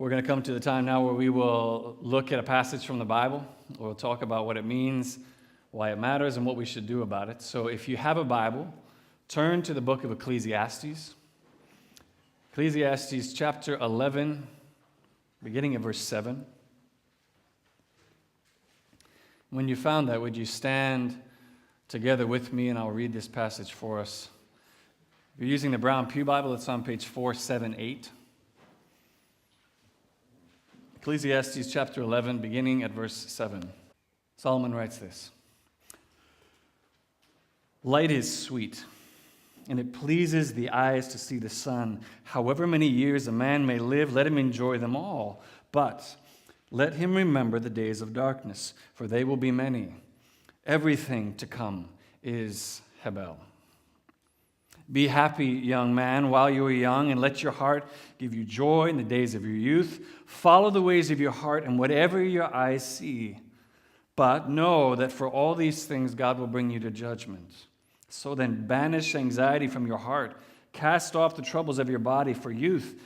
We're going to come to the time now where we will look at a passage from the Bible. We'll talk about what it means, why it matters, and what we should do about it. So if you have a Bible, turn to the book of Ecclesiastes. Ecclesiastes chapter 11, beginning at verse 7. When you found that, would you stand together with me, and I'll read this passage for us. If you're using the Brown Pew Bible, it's on page 478. Ecclesiastes chapter 11, beginning at verse 7. Solomon writes this: "Light is sweet, and it pleases the eyes to see the sun. However many years a man may live, let him enjoy them all. But let him remember the days of darkness, for they will be many. Everything to come is Hebel. Be happy, young man, while you are young, and let your heart give you joy in the days of your youth. Follow the ways of your heart and whatever your eyes see. But know that for all these things God will bring you to judgment. So then banish anxiety from your heart. Cast off the troubles of your body, for youth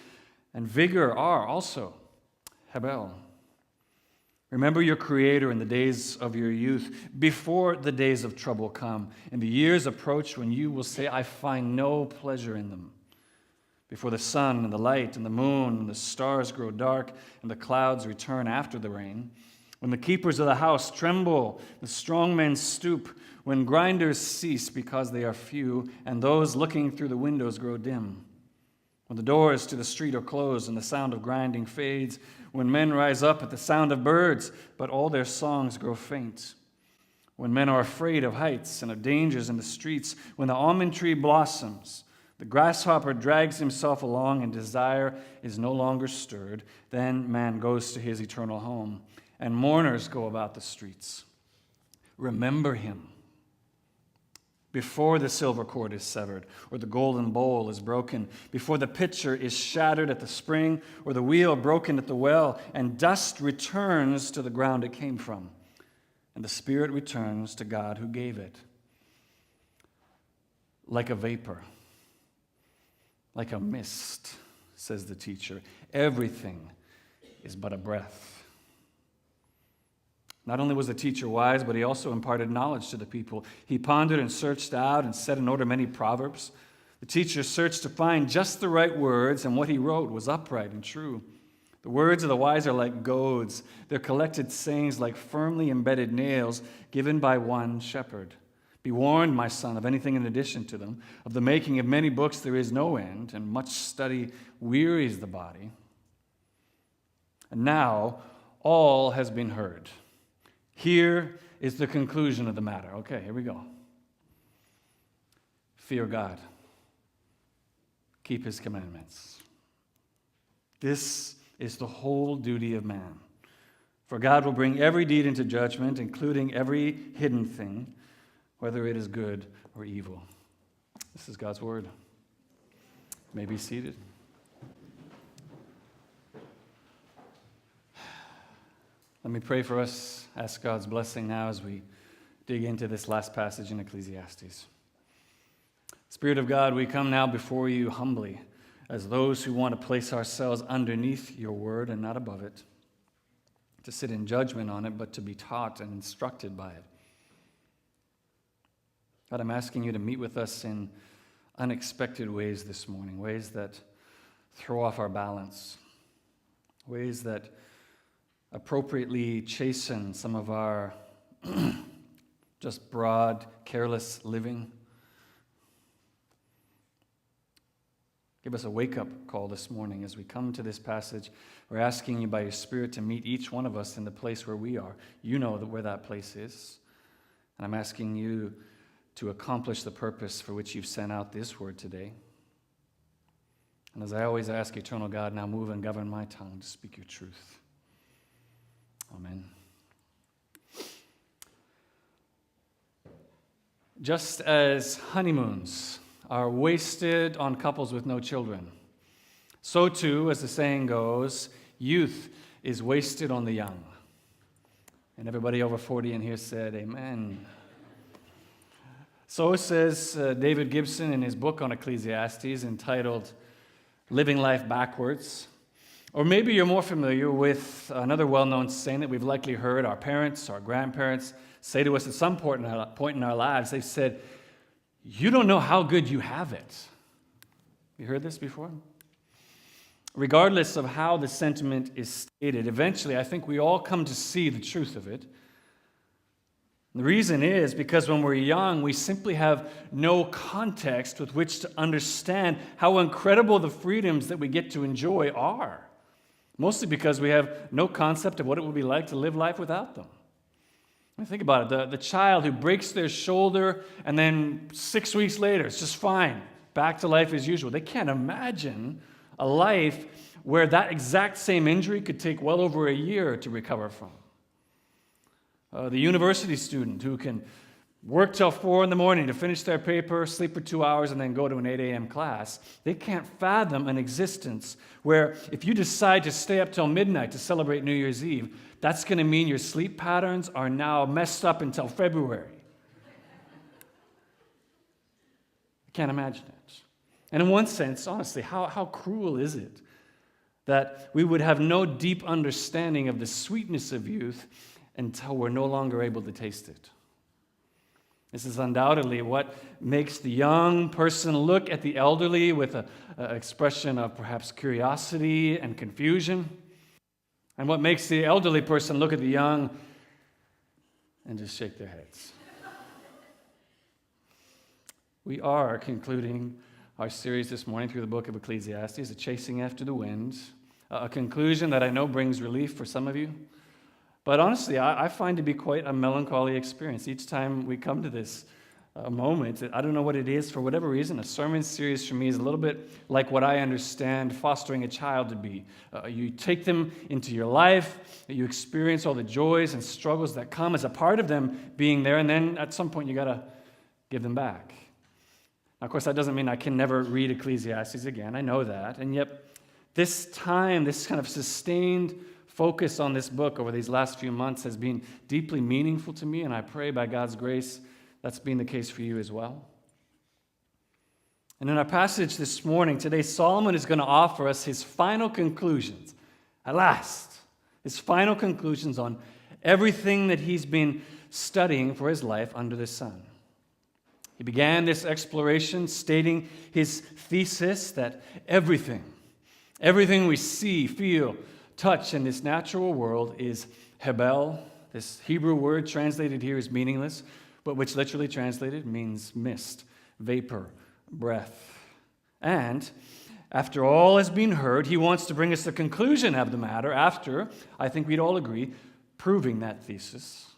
and vigor are also Hebel. Remember your Creator in the days of your youth, before the days of trouble come, and the years approach when you will say, I find no pleasure in them. Before the sun and the light and the moon and the stars grow dark and the clouds return after the rain, when the keepers of the house tremble, the strong men stoop, when grinders cease because they are few, and those looking through the windows grow dim. When the doors to the street are closed and the sound of grinding fades, when men rise up at the sound of birds, but all their songs grow faint. When men are afraid of heights and of dangers in the streets, when the almond tree blossoms, the grasshopper drags himself along and desire is no longer stirred, then man goes to his eternal home, and mourners go about the streets. Remember him before the silver cord is severed, or the golden bowl is broken, before the pitcher is shattered at the spring, or the wheel broken at the well, and dust returns to the ground it came from, and the spirit returns to God who gave it. Like a vapor, like a mist, says the teacher, everything is but a breath. Not only was the teacher wise, but he also imparted knowledge to the people. He pondered and searched out and set in order many proverbs. The teacher searched to find just the right words, and what he wrote was upright and true. The words of the wise are like goads, their collected sayings like firmly embedded nails given by one shepherd. Be warned, my son, of anything in addition to them. Of the making of many books there is no end, and much study wearies the body. And now all has been heard. Here is the conclusion of the matter. Okay, here we go. Fear God. Keep his commandments. This is the whole duty of man. For God will bring every deed into judgment, including every hidden thing, whether it is good or evil. This is God's word. You may be seated. Let me pray for us, ask God's blessing now as we dig into this last passage in Ecclesiastes. Spirit of God, we come now before you humbly as those who want to place ourselves underneath your word and not above it, to sit in judgment on it, but to be taught and instructed by it. God, I'm asking you to meet with us in unexpected ways this morning, ways that throw off our balance, ways that appropriately chasten some of our just broad, careless living. Give us a wake-up call this morning as we come to this passage. We're asking you by your Spirit to meet each one of us in the place where we are. You know where that place is. And I'm asking you to accomplish the purpose for which you've sent out this word today. And as I always ask, eternal God, now move and govern my tongue to speak your truth. Amen. Just as honeymoons are wasted on couples with no children, so too, as the saying goes, youth is wasted on the young. And everybody over 40 in here said, amen. So says David Gibson in his book on Ecclesiastes entitled Living Life Backwards. Or maybe you're more familiar with another well-known saying that we've likely heard our parents, our grandparents say to us at some point in our lives. They've said, "You don't know how good you have it." You heard this before? Regardless of how the sentiment is stated, eventually I think we all come to see the truth of it. The reason is because when we're young, we simply have no context with which to understand how incredible the freedoms that we get to enjoy are. Mostly because we have no concept of what it would be like to live life without them. I mean, think about it. The child who breaks their shoulder and then 6 weeks later, it's just fine. Back to life as usual. They can't imagine a life where that exact same injury could take well over a year to recover from. The university student who can work till 4 in the morning to finish their paper, sleep for 2 hours, and then go to an 8 a.m. class. They can't fathom an existence where if you decide to stay up till midnight to celebrate New Year's Eve, that's going to mean your sleep patterns are now messed up until February. I can't imagine it. And in one sense, honestly, how cruel is it that we would have no deep understanding of the sweetness of youth until we're no longer able to taste it? This is undoubtedly what makes the young person look at the elderly with an expression of perhaps curiosity and confusion, and what makes the elderly person look at the young and just shake their heads. We are concluding our series this morning through the book of Ecclesiastes, a chasing after the wind, a conclusion that I know brings relief for some of you. But honestly, I find it to be quite a melancholy experience. Each time we come to this moment, I don't know what it is, for whatever reason, a sermon series for me is a little bit like what I understand fostering a child to be. You take them into your life, you experience all the joys and struggles that come as a part of them being there, and then at some point you got to give them back. Now, of course, that doesn't mean I can never read Ecclesiastes again. I know that. And yet, this time, this kind of sustained focus on this book over these last few months has been deeply meaningful to me, and I pray by God's grace that's been the case for you as well. And in our passage this morning, today, Solomon is going to offer us his final conclusions. At last, his final conclusions on everything that he's been studying for his life under the sun. He began this exploration stating his thesis that everything we see, feel, touch in this natural world is hebel. This Hebrew word translated here is meaningless, but which literally translated means mist, vapor, breath. And after all has been heard, he wants to bring us the conclusion of the matter after, I think we'd all agree, proving that thesis.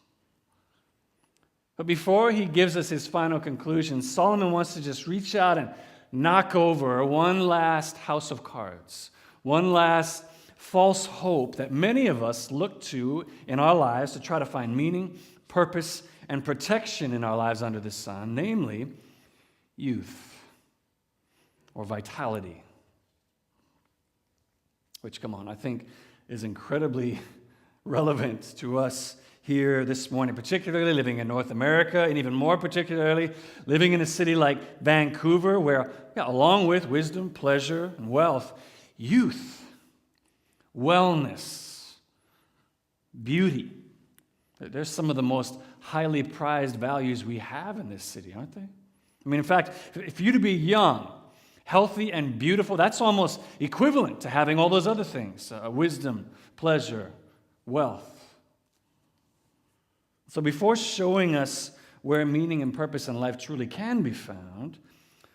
But before he gives us his final conclusion, Solomon wants to just reach out and knock over one last house of cards, one last false hope that many of us look to in our lives to try to find meaning, purpose, and protection in our lives under the sun, namely youth or vitality, which, come on, I think is incredibly relevant to us here this morning, particularly living in North America, and even more particularly living in a city like Vancouver, where, along with wisdom, pleasure, and wealth, youth, wellness, beauty, they're some of the most highly prized values we have in this city, aren't they? I mean, in fact, for you to be young, healthy, and beautiful, that's almost equivalent to having all those other things, wisdom, pleasure, wealth. So before showing us where meaning and purpose in life truly can be found,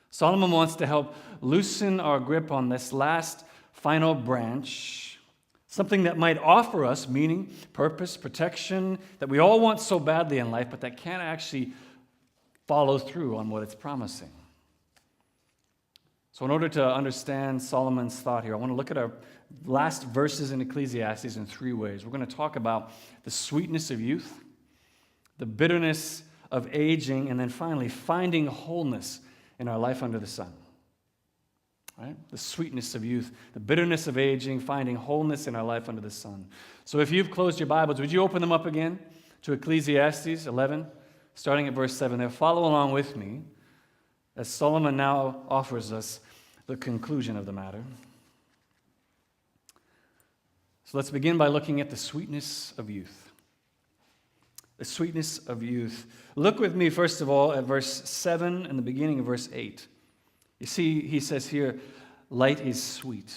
Solomon wants to help loosen our grip on this last final branch, something that might offer us meaning, purpose, protection, that we all want so badly in life, but that can't actually follow through on what it's promising. So in order to understand Solomon's thought here, I want to look at our last verses in Ecclesiastes in 3 ways. We're going to talk about the sweetness of youth, the bitterness of aging, and then finally, finding wholeness in our life under the sun. Right? The sweetness of youth, the bitterness of aging, finding wholeness in our life under the sun. So if you've closed your Bibles, would you open them up again to Ecclesiastes 11, starting at verse 7 there. Follow along with me as Solomon now offers us the conclusion of the matter. So let's begin by looking at the sweetness of youth. The sweetness of youth. Look with me, first of all, at verse 7 and the beginning of verse 8. You see, he says here, light is sweet.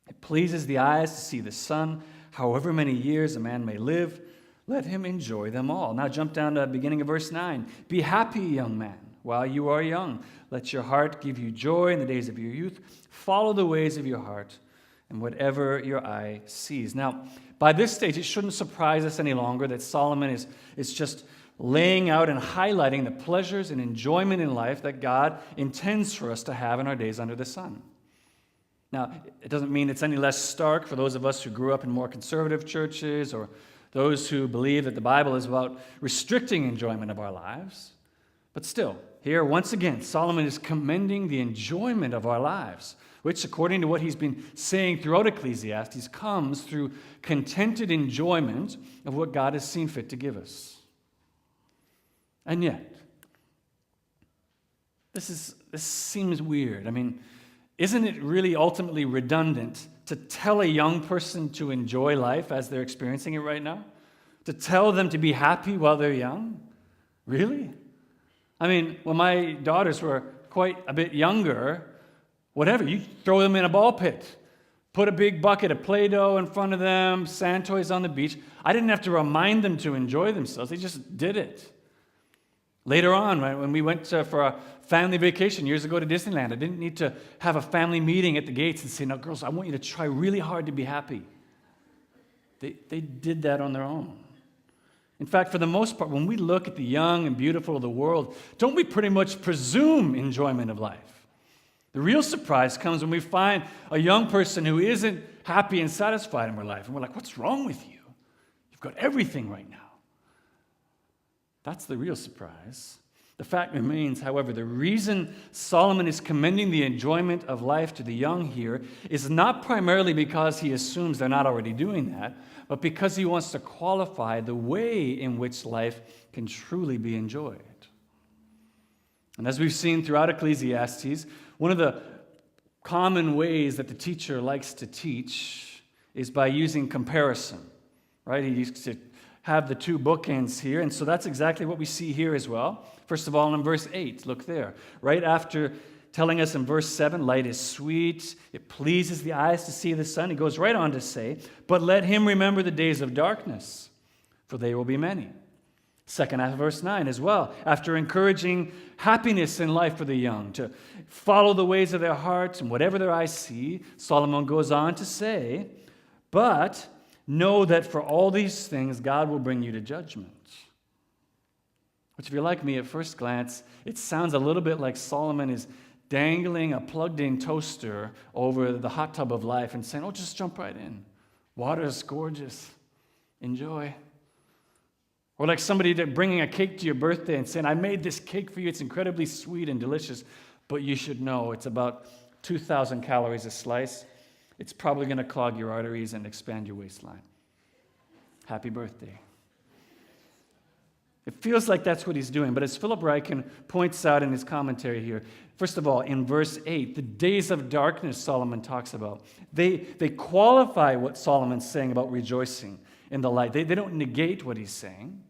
It pleases the eyes to see the sun. However many years a man may live, let him enjoy them all. Now jump down to the beginning of verse 9. Be happy, young man, while you are young. Let your heart give you joy in the days of your youth. Follow the ways of your heart and whatever your eye sees. Now, by this stage, it shouldn't surprise us any longer that Solomon is just laying out and highlighting the pleasures and enjoyment in life that God intends for us to have in our days under the sun. Now, it doesn't mean it's any less stark for those of us who grew up in more conservative churches or those who believe that the Bible is about restricting enjoyment of our lives. But still, here, once again, Solomon is commending the enjoyment of our lives, which, according to what he's been saying throughout Ecclesiastes, comes through contented enjoyment of what God has seen fit to give us. And yet, this seems weird. I mean, isn't it really ultimately redundant to tell a young person to enjoy life as they're experiencing it right now? To tell them to be happy while they're young? Really? I mean, when my daughters were quite a bit younger, whatever, you throw them in a ball pit, put a big bucket of Play-Doh in front of them, sand toys on the beach. I didn't have to remind them to enjoy themselves. They just did it. Later on, right, when we went for a family vacation years ago to Disneyland, I didn't need to have a family meeting at the gates and say, "Now, girls, I want you to try really hard to be happy." They did that on their own. In fact, for the most part, when we look at the young and beautiful of the world, don't we pretty much presume enjoyment of life? The real surprise comes when we find a young person who isn't happy and satisfied in their life. And we're like, "What's wrong with you? You've got everything right now." That's the real surprise. The fact remains, however, the reason Solomon is commending the enjoyment of life to the young here is not primarily because he assumes they're not already doing that, but because he wants to qualify the way in which life can truly be enjoyed. And as we've seen throughout Ecclesiastes, one of the common ways that the teacher likes to teach is by using comparison, right? He used to have the two bookends here, and so that's exactly what we see here as well. First of all, in verse 8, look there. Right after telling us in verse 7, light is sweet, it pleases the eyes to see the sun, he goes right on to say, but let him remember the days of darkness, for they will be many. Second half of verse 9 as well. After encouraging happiness in life for the young, to follow the ways of their hearts and whatever their eyes see, Solomon goes on to say, but know that for all these things, God will bring you to judgment. Which, if you're like me, at first glance, it sounds a little bit like Solomon is dangling a plugged-in toaster over the hot tub of life and saying, "Oh, just jump right in. Water is gorgeous. Enjoy." Or like somebody bringing a cake to your birthday and saying, "I made this cake for you. It's incredibly sweet and delicious, but you should know it's about 2,000 calories a slice. It's probably going to clog your arteries and expand your waistline. Happy birthday." It feels like that's what he's doing, but as Philip Ryken points out in his commentary here, first of all, in verse 8, the days of darkness Solomon talks about, they qualify what Solomon's saying about rejoicing in the light. They don't negate what he's saying.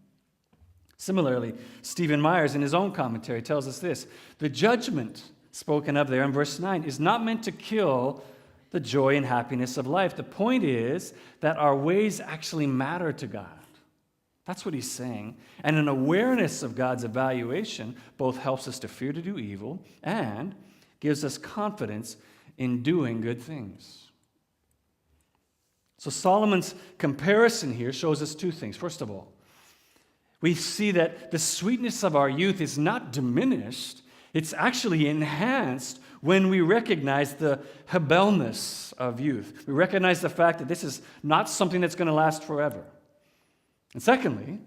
Similarly, Stephen Myers in his own commentary tells us this: the judgment spoken of there in verse 9 is not meant to kill the joy and happiness of life. The point is that our ways actually matter to God. That's what he's saying. And an awareness of God's evaluation both helps us to fear to do evil and gives us confidence in doing good things. So Solomon's comparison here shows us two things. First of all, we see that the sweetness of our youth is not diminished, it's actually enhanced when we recognize the hebelness of youth. We recognize the fact that this is not something that's going to last forever. And secondly,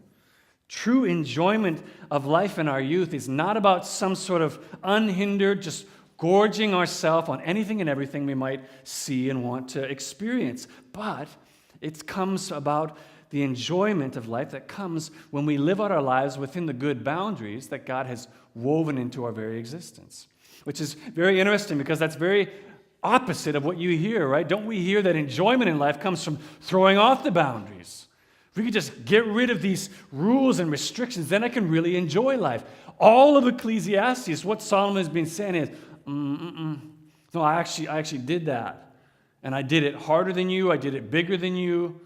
true enjoyment of life in our youth is not about some sort of unhindered, just gorging ourselves on anything and everything we might see and want to experience, but it comes about the enjoyment of life that comes when we live out our lives within the good boundaries that God has woven into our very existence. Which is very interesting because that's very opposite of what you hear, right? Don't we hear that enjoyment in life comes from throwing off the boundaries? If we could just get rid of these rules and restrictions, then I can really enjoy life. All of Ecclesiastes, what Solomon has been saying is, no, I actually did that. And I did it harder than you. I did it bigger than you.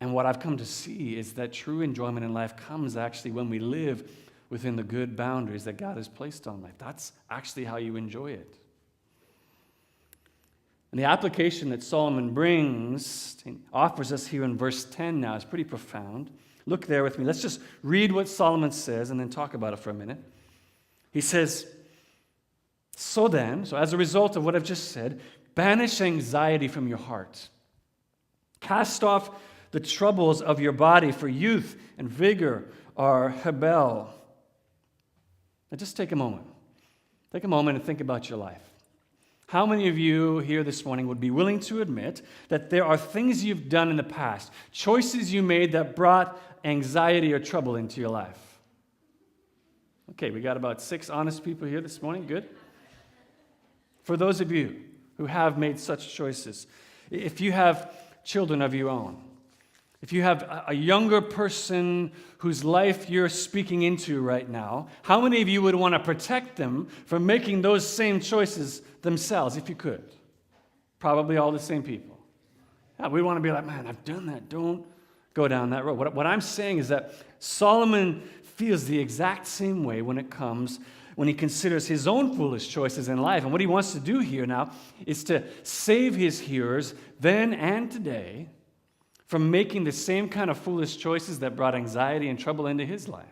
And what I've come to see is that true enjoyment in life comes actually when we live within the good boundaries that God has placed on life. That's actually how you enjoy it. And the application that Solomon offers us here in verse 10 now is pretty profound. Look there with me. Let's just read what Solomon says and then talk about it for a minute. He says, so as a result of what I've just said, banish anxiety from your heart. Cast off the troubles of your body, for youth and vigor are Hebel. Now just take a moment. Take a moment and think about your life. How many of you here this morning would be willing to admit that there are things you've done in the past, choices you made that brought anxiety or trouble into your life? Okay, we got about 6 honest people here this morning. Good. For those of you who have made such choices, if you have children of your own, if you have a younger person whose life you're speaking into right now, how many of you would want to protect them from making those same choices themselves, if you could? Probably all the same people. Yeah, we want to be like, man, I've done that. Don't go down that road. What I'm saying is that Solomon feels the exact same way when he considers his own foolish choices in life. And what he wants to do here now is to save his hearers then and today from making the same kind of foolish choices that brought anxiety and trouble into his life.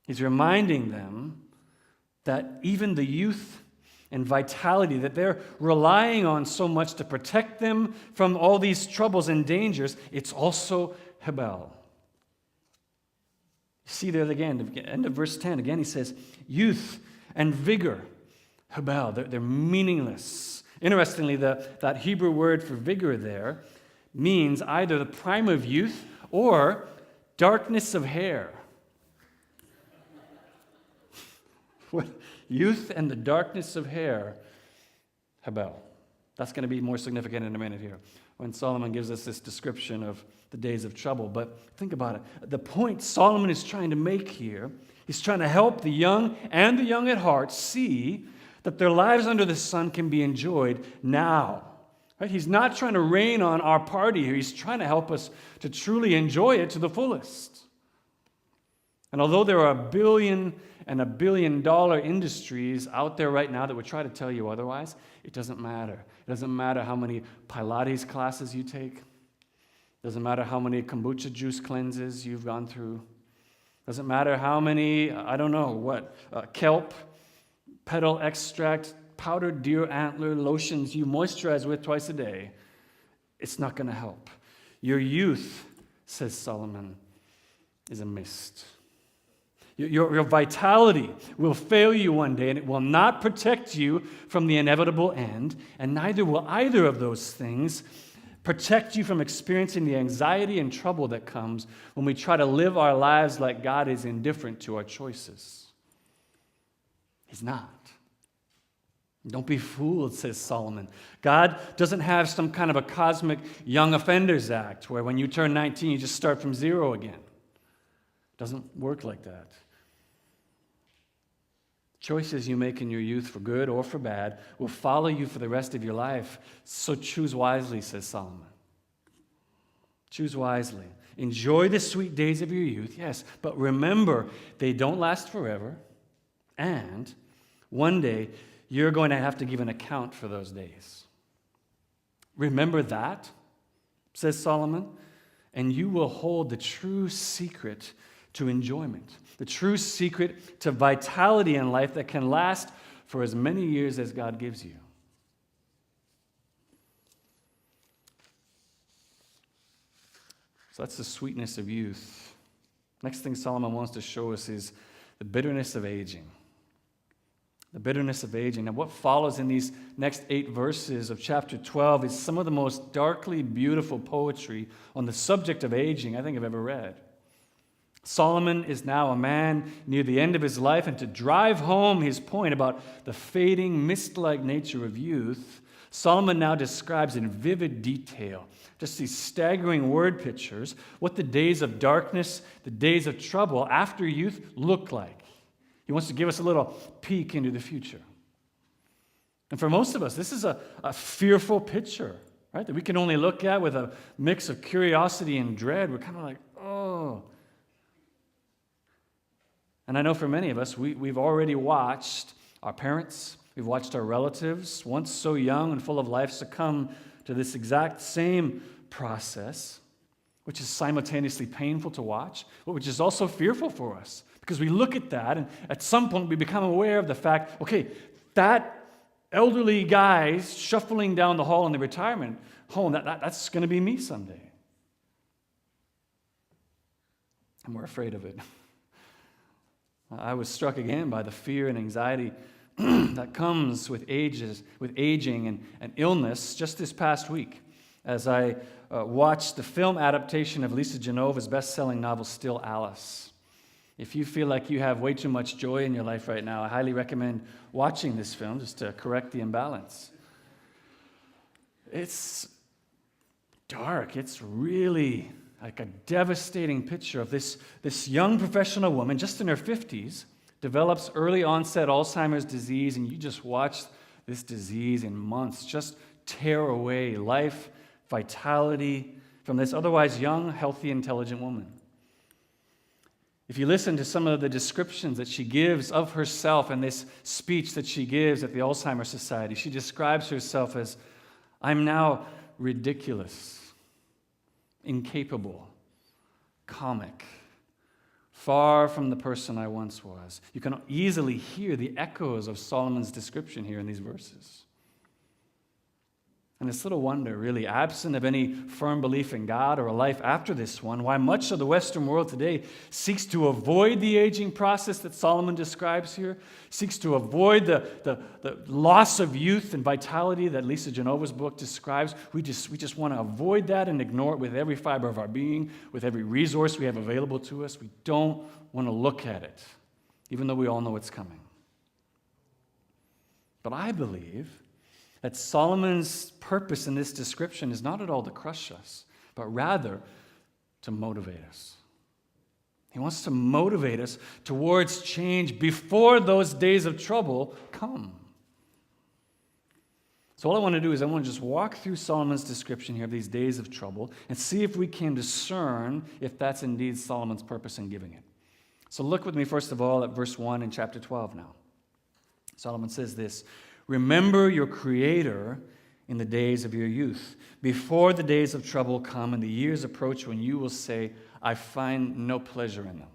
He's reminding them that even the youth and vitality that they're relying on so much to protect them from all these troubles and dangers, it's also Hebel. See there again, the end of verse 10, again he says, youth and vigor, Hebel, they're meaningless. Interestingly, that Hebrew word for vigor there means either the prime of youth or darkness of hair. Youth and the darkness of hair, Hebel. That's going to be more significant in a minute here when Solomon gives us this description of the days of trouble. But think about it. The point Solomon is trying to make here, he's trying to help the young and the young at heart see that their lives under the sun can be enjoyed now. Right? He's not trying to rain on our party here. He's trying to help us to truly enjoy it to the fullest. And although there are $1 billion and $1 billion industries out there right now that would try to tell you otherwise, it doesn't matter. It doesn't matter how many Pilates classes you take. It doesn't matter how many kombucha juice cleanses you've gone through. It doesn't matter how many, kelp, petal extract, powdered deer antler lotions you moisturize with twice a day. It's not going to help. Your youth, says Solomon, is a mist. Your vitality will fail you one day, and it will not protect you from the inevitable end, and neither will either of those things protect you from experiencing the anxiety and trouble that comes when we try to live our lives like God is indifferent to our choices. He's not. Don't be fooled, says Solomon. God doesn't have some kind of a cosmic Young Offenders Act where when you turn 19, you just start from zero again. It doesn't work like that. Choices you make in your youth, for good or for bad, will follow you for the rest of your life. So choose wisely, says Solomon. Choose wisely. Enjoy the sweet days of your youth, yes, but remember, they don't last forever, and one day you're going to have to give an account for those days. Remember that, says Solomon, and you will hold the true secret to enjoyment, the true secret to vitality in life that can last for as many years as God gives you. So that's the sweetness of youth. Next thing Solomon wants to show us is the bitterness of aging. The bitterness of aging. And what follows in these next 8 verses of chapter 12 is some of the most darkly beautiful poetry on the subject of aging I think I've ever read. Solomon is now a man near the end of his life, and to drive home his point about the fading, mist-like nature of youth, Solomon now describes in vivid detail, just these staggering word pictures, what the days of darkness, the days of trouble after youth look like. He wants to give us a little peek into the future. And for most of us, this is a fearful picture, right? That we can only look at with a mix of curiosity and dread. We're kind of like, oh. And I know for many of us, we've already watched our parents, we've watched our relatives, once so young and full of life, succumb to this exact same process, which is simultaneously painful to watch, but which is also fearful for us. Because we look at that, and at some point we become aware of the fact, okay, that elderly guy shuffling down the hall in the retirement home, that's going to be me someday. And we're afraid of it. I was struck again by the fear and anxiety that comes with aging and illness just this past week as I watched the film adaptation of Lisa Genova's best-selling novel, Still Alice. If you feel like you have way too much joy in your life right now, I highly recommend watching this film just to correct the imbalance. It's dark. It's really like a devastating picture of this young professional woman, just in her 50s, develops early onset Alzheimer's disease, and you just watch this disease in months just tear away life, vitality from this otherwise young, healthy, intelligent woman. If you listen to some of the descriptions that she gives of herself in this speech that she gives at the Alzheimer's Society, she describes herself as, I'm now ridiculous, incapable, comic, far from the person I once was. You can easily hear the echoes of Solomon's description here in these verses. And it's little wonder, really, absent of any firm belief in God or a life after this one, why much of the Western world today seeks to avoid the aging process that Solomon describes here, seeks to avoid the loss of youth and vitality that Lisa Genova's book describes. We just want to avoid that and ignore it with every fiber of our being, with every resource we have available to us. We don't want to look at it, even though we all know it's coming. But I believe that Solomon's purpose in this description is not at all to crush us, but rather to motivate us. He wants to motivate us towards change before those days of trouble come. So all I want to do is I want to just walk through Solomon's description here of these days of trouble and see if we can discern if that's indeed Solomon's purpose in giving it. So look with me first of all at verse 1 in chapter 12 now. Solomon says this, remember your Creator in the days of your youth, before the days of trouble come and the years approach when you will say, I find no pleasure in them.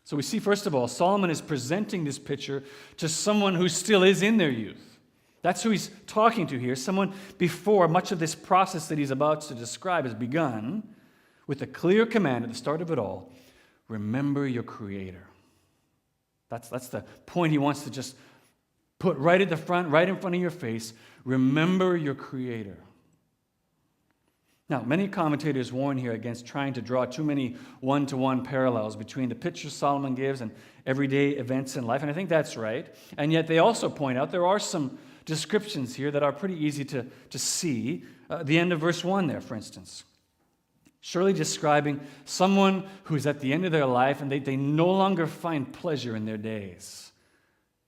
So we see, first of all, Solomon is presenting this picture to someone who still is in their youth. That's who he's talking to here, someone before much of this process that he's about to describe has begun, with a clear command at the start of it all, remember your Creator. That's the point he wants to just put right at the front, right in front of your face. Remember your Creator. Now, many commentators warn here against trying to draw too many one-to-one parallels between the picture Solomon gives and everyday events in life, and I think that's right. And yet they also point out there are some descriptions here that are pretty easy to see. The end of verse 1 there, for instance. Surely describing someone who's at the end of their life and they no longer find pleasure in their days.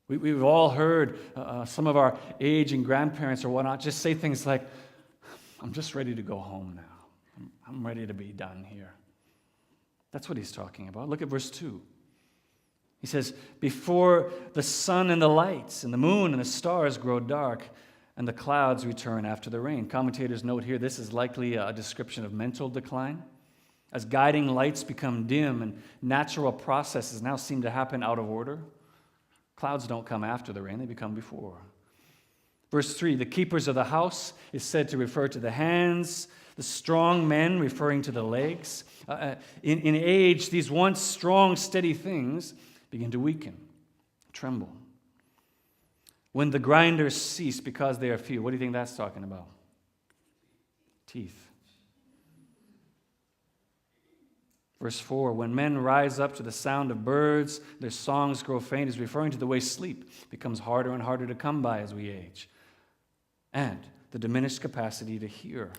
We've all heard some of our aging grandparents or whatnot just say things like, I'm just ready to go home now. I'm ready to be done here. That's what he's talking about. Look at verse 2. He says, before the sun and the lights and the moon and the stars grow dark and the clouds return after the rain. Commentators note here this is likely a description of mental decline. As guiding lights become dim and natural processes now seem to happen out of order, clouds don't come after the rain, they become before. Verse 3, the keepers of the house is said to refer to the hands, the strong men referring to the legs. In age, these once strong, steady things begin to weaken, tremble. When the grinders cease because they are few, what do you think that's talking about? Teeth. Verse 4, when men rise up to the sound of birds, their songs grow faint, is referring to the way sleep becomes harder and harder to come by as we age, and the diminished capacity to hear.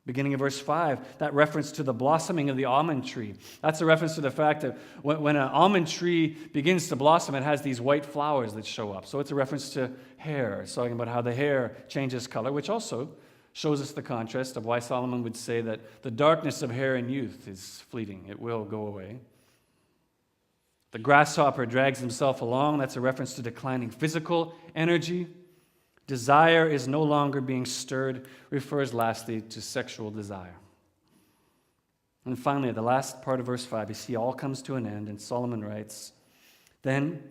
Beginning of verse 5, that reference to the blossoming of the almond tree. That's a reference to the fact that when an almond tree begins to blossom, it has these white flowers that show up. So it's a reference to hair. It's talking about how the hair changes color, which also shows us the contrast of why Solomon would say that the darkness of hair in youth is fleeting. It will go away. The grasshopper drags himself along. That's a reference to declining physical energy. Desire is no longer being stirred, refers lastly to sexual desire. And finally, the last part of verse 5, you see all comes to an end, and Solomon writes, then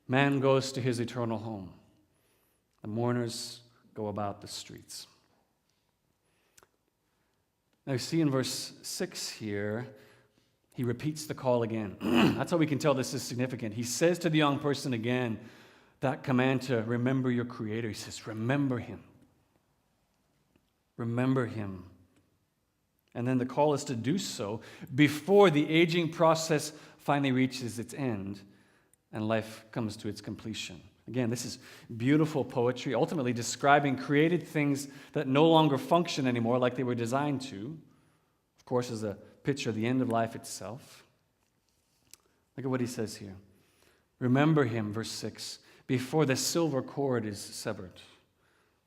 man goes to his eternal home. The mourners go about the streets. Now you see in verse 6 here, he repeats the call again. That's how we can tell this is significant. He says to the young person again, that command to remember your Creator. He says, remember Him. Remember Him. And then the call is to do so before the aging process finally reaches its end and life comes to its completion. Again, this is beautiful poetry, ultimately describing created things that no longer function anymore like they were designed to. Of course, as a picture of the end of life itself. Look at what he says here. Remember Him, verse 6, before the silver cord is severed,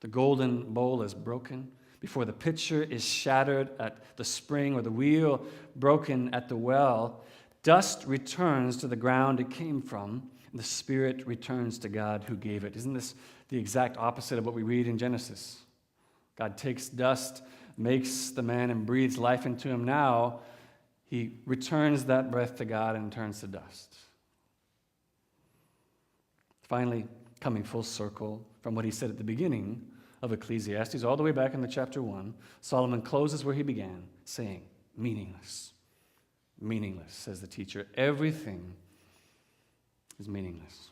the golden bowl is broken, before the pitcher is shattered at the spring or the wheel broken at the well, dust returns to the ground it came from, and the spirit returns to God who gave it. Isn't this the exact opposite of what we read in Genesis? God takes dust, makes the man, and breathes life into him. Now, He returns that breath to God and turns to dust. Finally, coming full circle from what he said at the beginning of Ecclesiastes, all the way back in the chapter 1, Solomon closes where he began, saying, meaningless. Meaningless, says the teacher. Everything is meaningless.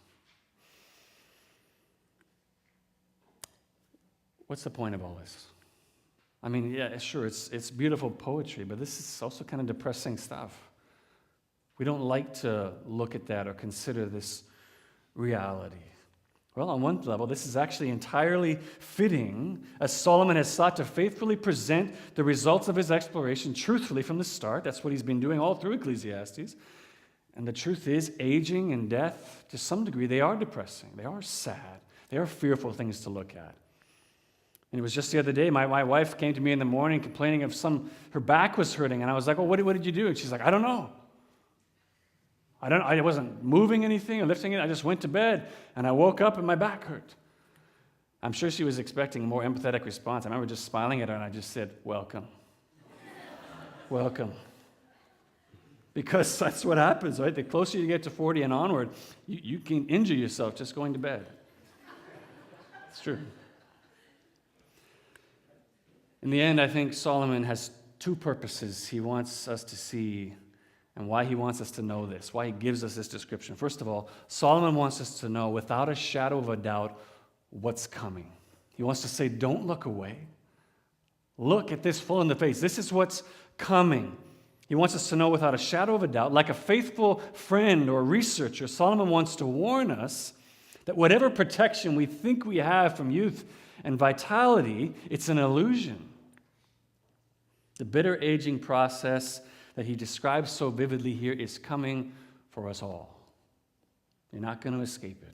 What's the point of all this? I mean, yeah, sure, it's beautiful poetry, but this is also kind of depressing stuff. We don't like to look at that or consider this reality. Well, on one level, this is actually entirely fitting, as Solomon has sought to faithfully present the results of his exploration truthfully from the start. That's what he's been doing all through Ecclesiastes. And the truth is, aging and death, to some degree, they are depressing. They are sad. They are fearful things to look at. And it was just the other day, my wife came to me in the morning complaining of her back was hurting. And I was like, well, what did you do? And she's like, I don't know. I wasn't moving anything or lifting it. I just went to bed, and I woke up and my back hurt. I'm sure she was expecting a more empathetic response. I remember just smiling at her, and I just said, welcome. Welcome. Because that's what happens, right? The closer you get to 40 and onward, you can injure yourself just going to bed. It's true. In the end, I think Solomon has two purposes he wants us to see and why he wants us to know this, why he gives us this description. First of all, Solomon wants us to know without a shadow of a doubt what's coming. He wants to say, don't look away. Look at this full in the face. This is what's coming. He wants us to know without a shadow of a doubt, like a faithful friend or researcher, Solomon wants to warn us that whatever protection we think we have from youth and vitality, it's an illusion. The bitter aging process that he describes so vividly here is coming for us all. You're not going to escape it.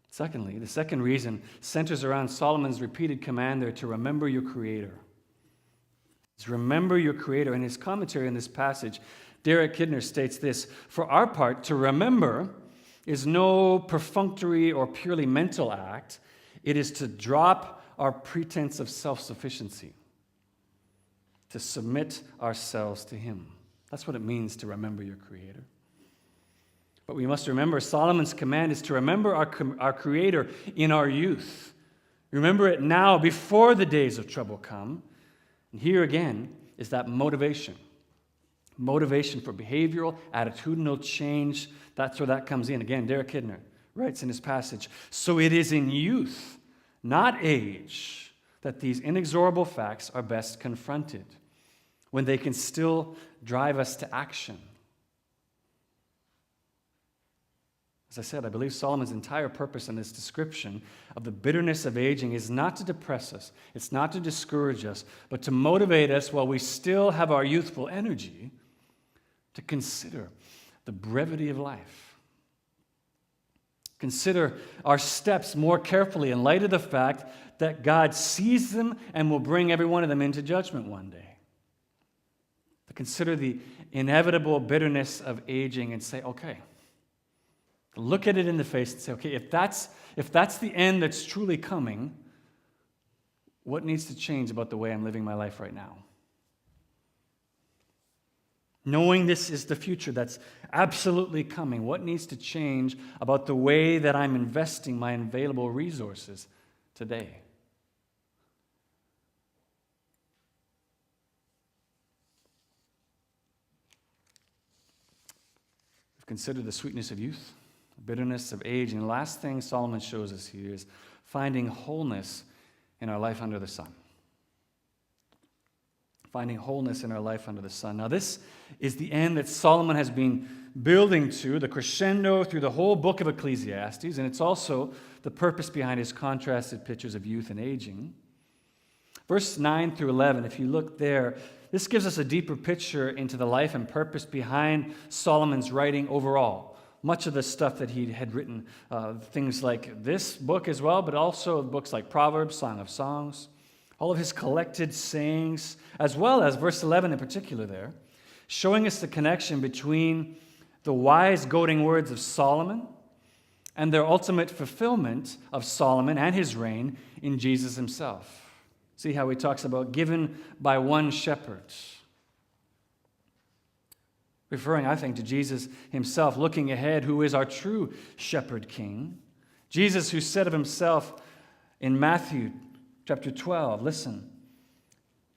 Secondly, the second reason centers around Solomon's repeated command there to remember your Creator. It's remember your Creator. In his commentary on this passage, Derek Kidner states this: for our part, to remember is no perfunctory or purely mental act. It is to drop our pretense of self-sufficiency, to submit ourselves to Him. That's what it means to remember your Creator. But we must remember Solomon's command is to remember our Creator in our youth. Remember it now before the days of trouble come. And here again is that motivation. Motivation for behavioral, attitudinal change. That's where that comes in. Again, Derek Kidner writes in his passage, so it is in youth, not age, that these inexorable facts are best confronted. when they can still drive us to action. As I said, I believe Solomon's entire purpose in this description of the bitterness of aging is not to depress us, it's not to discourage us, but to motivate us while we still have our youthful energy to consider the brevity of life. Consider our steps more carefully in light of the fact that God sees them and will bring every one of them into judgment one day. To consider the inevitable bitterness of aging and say, okay, look at it in the face and say, okay, if that's the end that's truly coming, what needs to change about the way I'm living my life right now? Knowing this is the future that's absolutely coming, what needs to change about the way that I'm investing my available resources today? We've considered the sweetness of youth, the bitterness of age, and the last thing Solomon shows us here is finding wholeness in our life under the sun. Finding wholeness in our life under the sun. Now, this is the end that Solomon has been building to, the crescendo through the whole book of Ecclesiastes, and it's also the purpose behind his contrasted pictures of youth and aging. Verse 9 through 11, if you look there, this gives us a deeper picture into the life and purpose behind Solomon's writing overall. Much of the stuff that he had written, things like this book as well, but also books like Proverbs, Song of Songs, all of his collected sayings, as well as verse 11 in particular there, showing us the connection between the wise goading words of Solomon and their ultimate fulfillment of Solomon and his reign in Jesus himself. See how he talks about given by one shepherd. Referring, I think, to Jesus himself, looking ahead, who is our true shepherd king. Jesus, who said of himself in Matthew chapter 12, listen.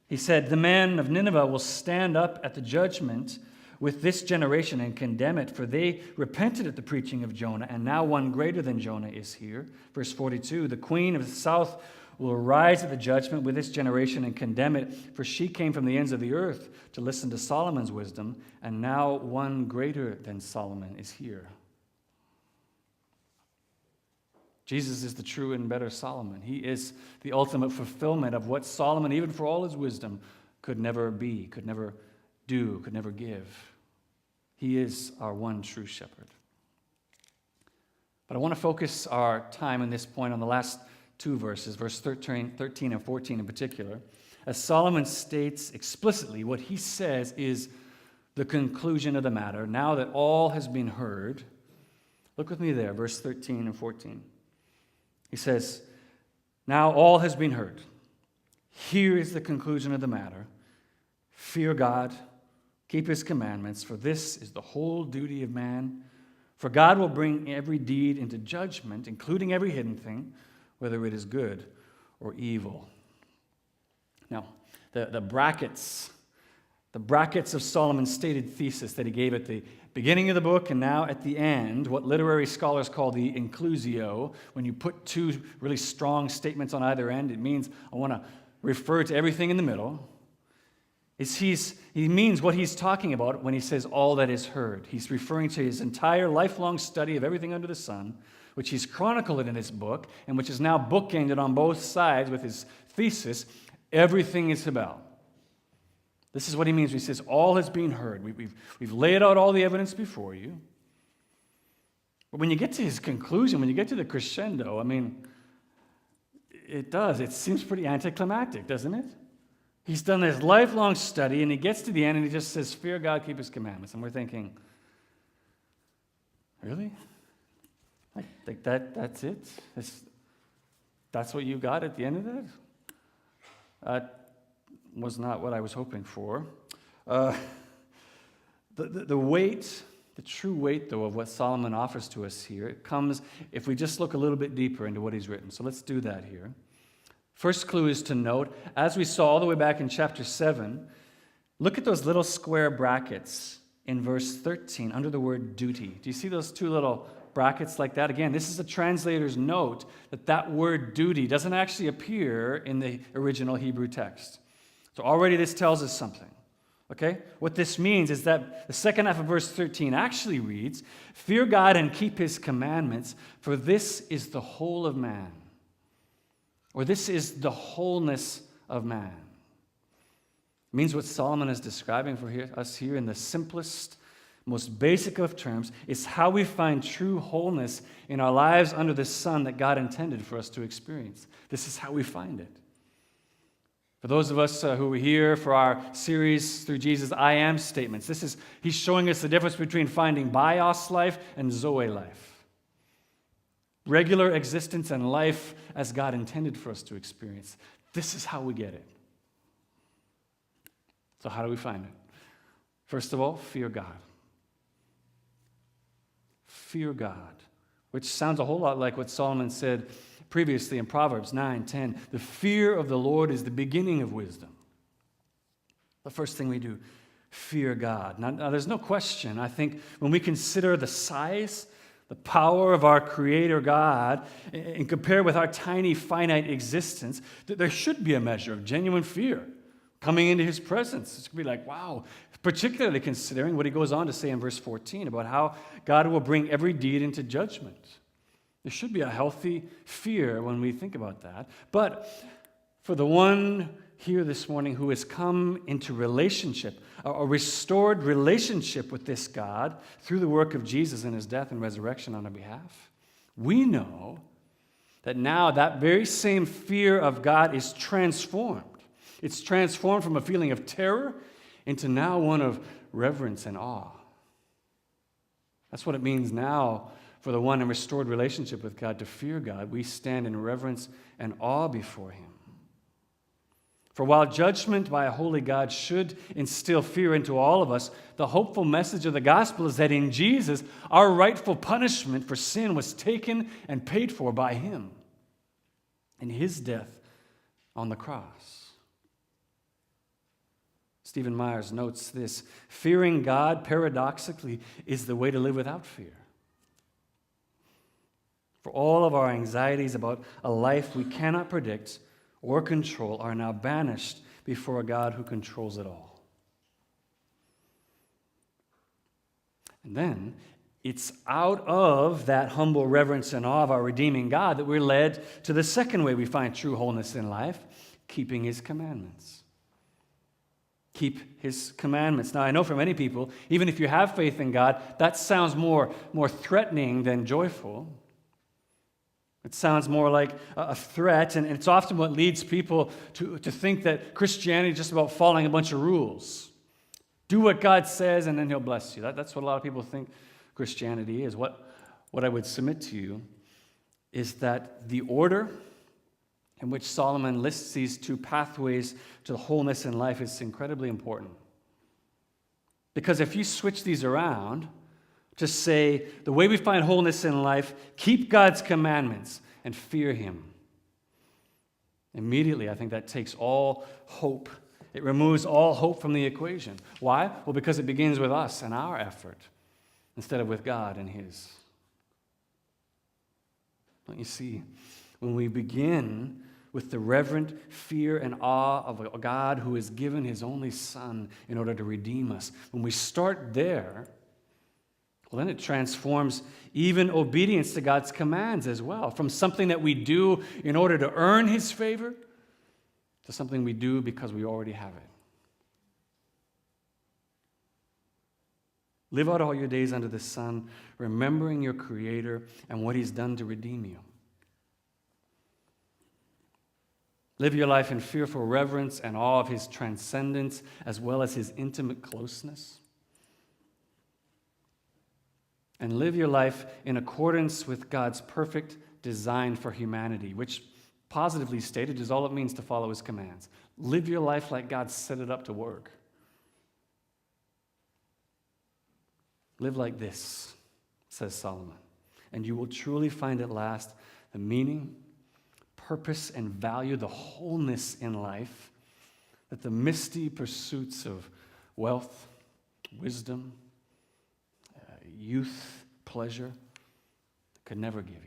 He said, "The man of Nineveh will stand up at the judgment with this generation and condemn it, for they repented at the preaching of Jonah, and now one greater than Jonah is here." Verse 42, "The queen of the south will arise at the judgment with this generation and condemn it, for she came from the ends of the earth to listen to Solomon's wisdom, and now one greater than Solomon is here." Jesus is the true and better Solomon. He is the ultimate fulfillment of what Solomon, even for all his wisdom, could never be, could never do, could never give. He is our one true shepherd. But I want to focus our time in this point on the last two verses, verse 13 and 14 in particular, as Solomon states explicitly what he says is the conclusion of the matter. Now that all has been heard, look with me there, verse 13 and 14. He says, "Now all has been heard. Here is the conclusion of the matter. Fear God, keep his commandments, for this is the whole duty of man. For God will bring every deed into judgment, including every hidden thing, whether it is good or evil." Now, the brackets of Solomon's stated thesis that he gave at the beginning of the book and now at the end, what literary scholars call the inclusio, when you put two really strong statements on either end, it means I want to refer to everything in the middle. He means what he's talking about when he says all that is heard. He's referring to his entire lifelong study of everything under the sun, which he's chronicled in this book, and which is now bookended on both sides with his thesis, everything is about. This is what he means when he says, all has been heard. We've laid out all the evidence before you. But when you get to his conclusion, when you get to the crescendo, I mean, it seems pretty anticlimactic, doesn't it? He's done this lifelong study, and he gets to the end, and he just says, "Fear God, keep his commandments." And we're thinking, really? Like that's it? That's what you got at the end of that? That was not what I was hoping for. The weight, the true weight, though, of what Solomon offers to us here, it comes if we just look a little bit deeper into what he's written. So let's do that here. First clue is to note, as we saw all the way back in chapter 7, look at those little square brackets in verse 13 under the word duty. Do you see those two little brackets like that? Again, this is a translator's note that word duty doesn't actually appear in the original Hebrew text. So already this tells us something. Okay? What this means is that the second half of verse 13 actually reads, "Fear God and keep his commandments, for this is the whole of man." Or this is the wholeness of man. It means what Solomon is describing for us here in the simplest, most basic of terms is how we find true wholeness in our lives under the sun that God intended for us to experience. This is how we find it. For those of us who are here for our series through Jesus' I am statements, he's showing us the difference between finding bios life and zoe life. Regular existence and life as God intended for us to experience. This is how we get it. So how do we find it? First of all, fear God. Fear God, which sounds a whole lot like what Solomon said previously in Proverbs 9:10. The fear of the Lord is the beginning of wisdom. The first thing we do, fear God. Now there's no question, I think, when we consider the size, the power of our Creator God, and compare with our tiny, finite existence, that there should be a measure of genuine fear coming into his presence. It's going to be like, wow, particularly considering what he goes on to say in verse 14 about how God will bring every deed into judgment. There should be a healthy fear when we think about that. But for the one here this morning who has come into relationship, a restored relationship with this God through the work of Jesus and his death and resurrection on our behalf, we know that now that very same fear of God is transformed. It's transformed from a feeling of terror into now one of reverence and awe. That's what it means now for the one in restored relationship with God to fear God. We stand in reverence and awe before him. For while judgment by a holy God should instill fear into all of us, the hopeful message of the gospel is that in Jesus, our rightful punishment for sin was taken and paid for by him in his death on the cross. Stephen Myers notes this: fearing God, paradoxically, is the way to live without fear. For all of our anxieties about a life we cannot predict or control are now banished before a God who controls it all. And then, it's out of that humble reverence and awe of our redeeming God that we're led to the second way we find true wholeness in life, keeping his commandments. Keep his commandments. Now, I know for many people, even if you have faith in God, that sounds more threatening than joyful. It sounds more like a threat, and it's often what leads people to think that Christianity is just about following a bunch of rules. Do what God says, and then he'll bless you. That's what a lot of people think Christianity is. What I would submit to you is that the order in which Solomon lists these two pathways to the wholeness in life is incredibly important. Because if you switch these around to say, the way we find wholeness in life, keep God's commandments and fear him, immediately I think that takes all hope. It removes all hope from the equation. Why? Well, because it begins with us and our effort instead of with God and his. Don't you see? When we begin with the reverent fear and awe of a God who has given his only Son in order to redeem us, when we start there, well, then it transforms even obedience to God's commands as well, from something that we do in order to earn his favor to something we do because we already have it. Live out all your days under the sun, remembering your Creator and what he's done to redeem you. Live your life in fearful reverence and awe of his transcendence as well as his intimate closeness. And live your life in accordance with God's perfect design for humanity, which, positively stated, is all it means to follow his commands. Live your life like God set it up to work. Live like this, says Solomon, and you will truly find at last the meaning, purpose, and value, the wholeness in life that the misty pursuits of wealth, wisdom, youth, pleasure could never give you.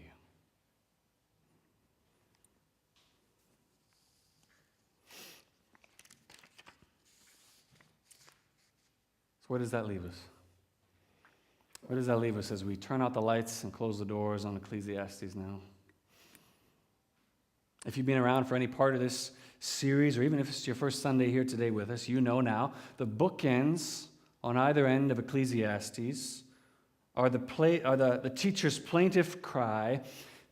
where does that leave us? Where does that leave us as we turn out the lights and close the doors on Ecclesiastes now? If you've been around for any part of this series, or even if it's your first Sunday here today with us, you know now the bookends on either end of Ecclesiastes are the teacher's plaintive cry,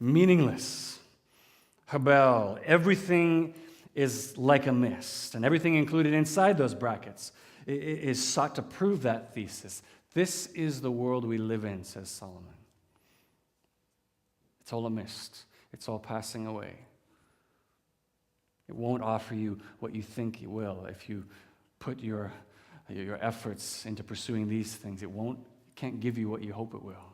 meaningless. Habel, everything is like a mist, and everything included inside those brackets is sought to prove that thesis. This is the world we live in, says Solomon. It's all a mist. It's all passing away. It won't offer you what you think it will if you put your efforts into pursuing these things. It can't give you what you hope it will.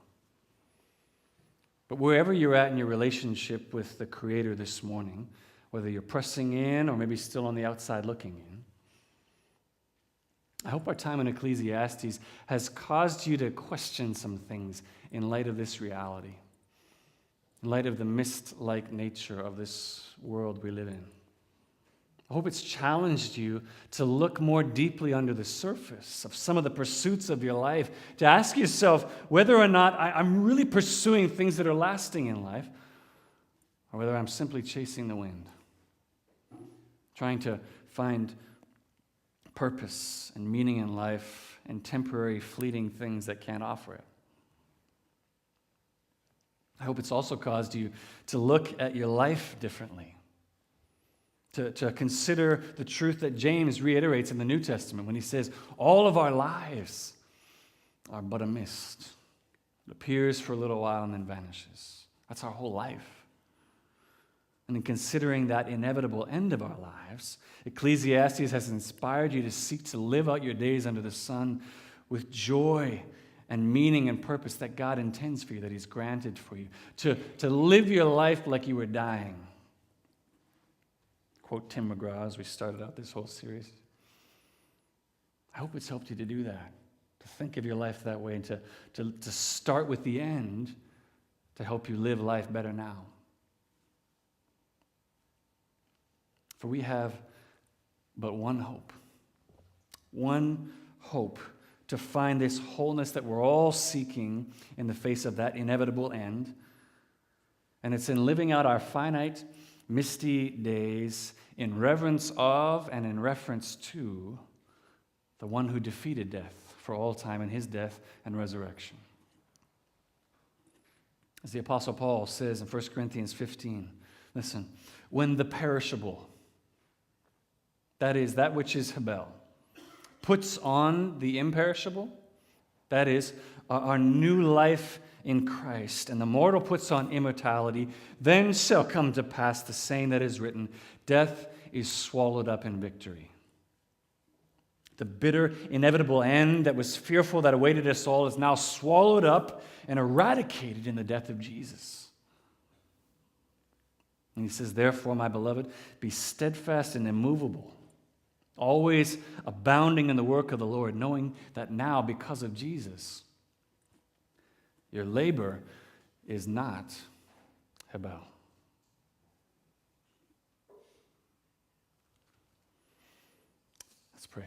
But wherever you're at in your relationship with the Creator this morning, whether you're pressing in or maybe still on the outside looking in, I hope our time in Ecclesiastes has caused you to question some things in light of this reality, in light of the mist-like nature of this world we live in. I hope it's challenged you to look more deeply under the surface of some of the pursuits of your life, to ask yourself whether or not I'm really pursuing things that are lasting in life, or whether I'm simply chasing the wind, trying to find purpose and meaning in life and temporary, fleeting things that can't offer it. I hope it's also caused you to look at your life differently, to consider the truth that James reiterates in the New Testament when he says, all of our lives are but a mist. It appears for a little while and then vanishes. That's our whole life. And in considering that inevitable end of our lives, Ecclesiastes has inspired you to seek to live out your days under the sun with joy and meaning and purpose that God intends for you, that He's granted for you. To live your life like you were dying. Quote Tim McGraw as we started out this whole series. I hope it's helped you to do that, to think of your life that way, and to start with the end to help you live life better now. For we have but one hope to find this wholeness that we're all seeking in the face of that inevitable end. And it's in living out our finite, misty days in reverence of and in reference to the one who defeated death for all time in His death and resurrection. As the Apostle Paul says in 1 Corinthians 15, listen, when the perishable, that is, that which is Habel, puts on the imperishable, that is, our new life in Christ, and the mortal puts on immortality, then shall come to pass the saying that is written, death is swallowed up in victory. The bitter, inevitable end that was fearful that awaited us all is now swallowed up and eradicated in the death of Jesus. And he says, therefore, my beloved, be steadfast and immovable, always abounding in the work of the Lord, knowing that now, because of Jesus, your labor is not Habel. Let's pray.